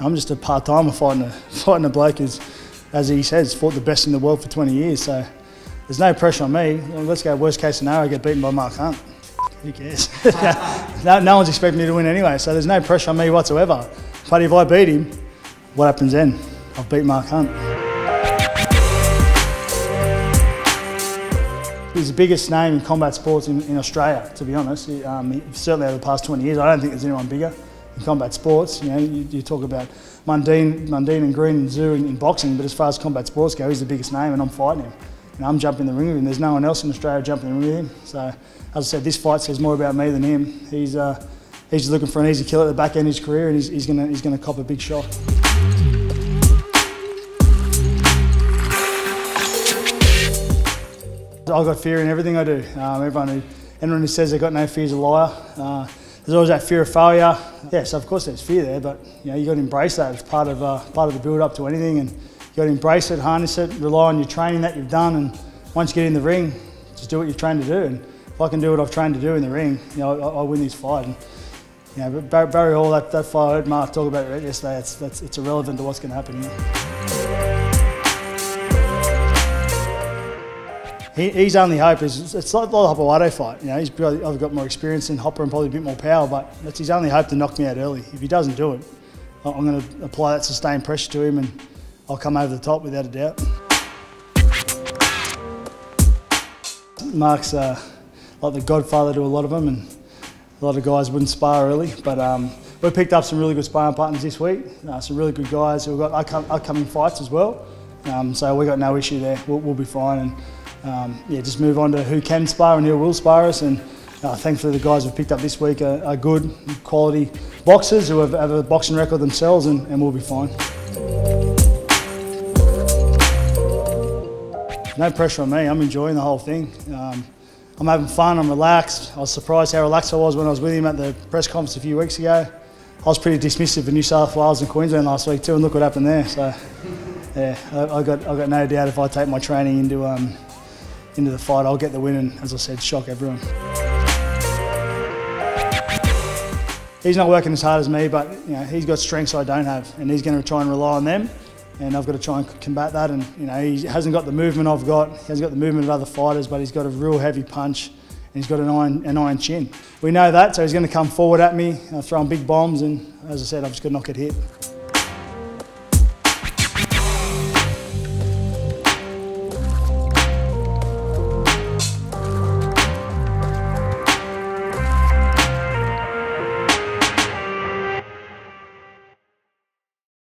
I'm just a part-timer fighting a bloke who's, as he says, fought the best in the world for 20 years. So there's no pressure on me. Well, let's go worst case scenario, I get beaten by Mark Hunt. Who cares? No one's expecting me to win anyway, so there's no pressure on me whatsoever. But if I beat him, what happens then? I've beat Mark Hunt. He's the biggest name in combat sports in Australia, to be honest. Certainly over the past 20 years, I don't think there's anyone bigger in combat sports. You know, you talk about Mundine and Green and Tszyu in boxing, but as far as combat sports go, he's the biggest name, and I'm fighting him. And I'm jumping in the ring with him. There's no one else in Australia jumping in the ring with him. So, as I said, this fight says more about me than him. He's looking for an easy kill at the back end of his career, and he's gonna cop a big shot. I've got fear in everything I do. Anyone who says they've got no fear is a liar. There's always that fear of failure. Yes, of course there's fear there, but you know, you've got to embrace that. It's part of the build-up to anything, and you've got to embrace it, harness it, rely on your training that you've done, and once you get in the ring, just do what you've trained to do. And if I can do what I've trained to do in the ring, you know, I win this fight. And, you know, but Barry Hall, that fight I heard Mark talk about it yesterday, it's irrelevant to what's going to happen here. His only hope is, it's like the Hopper fight. You know, I've got more experience in Hopper and probably a bit more power, but that's his only hope to knock me out early. If he doesn't do it, I'm going to apply that sustained pressure to him, and I'll come over the top without a doubt. Mark's like the godfather to a lot of them, and a lot of guys wouldn't spar early, but we've picked up some really good sparring partners this week, some really good guys who've got upcoming fights as well, so we've got no issue there. We'll be fine. And, yeah, just move on to who can spar and who will spar us, and thankfully the guys we've picked up this week are good, quality boxers who have a boxing record themselves, and we'll be fine. No pressure on me, I'm enjoying the whole thing. I'm having fun, I'm relaxed. I was surprised how relaxed I was when I was with him at the press conference a few weeks ago. I was pretty dismissive of New South Wales and Queensland last week too, and look what happened there. So yeah, I got no doubt if I take my training into the fight, I'll get the win and, as I said, shock everyone. He's not working as hard as me, but you know, he's got strengths I don't have, and he's going to try and rely on them, and I've got to try and combat that. And you know, he hasn't got the movement I've got, he hasn't got the movement of other fighters, but he's got a real heavy punch, and he's got an iron chin. We know that, so he's going to come forward at me, throwing big bombs, and as I said, I've just got to not get hit.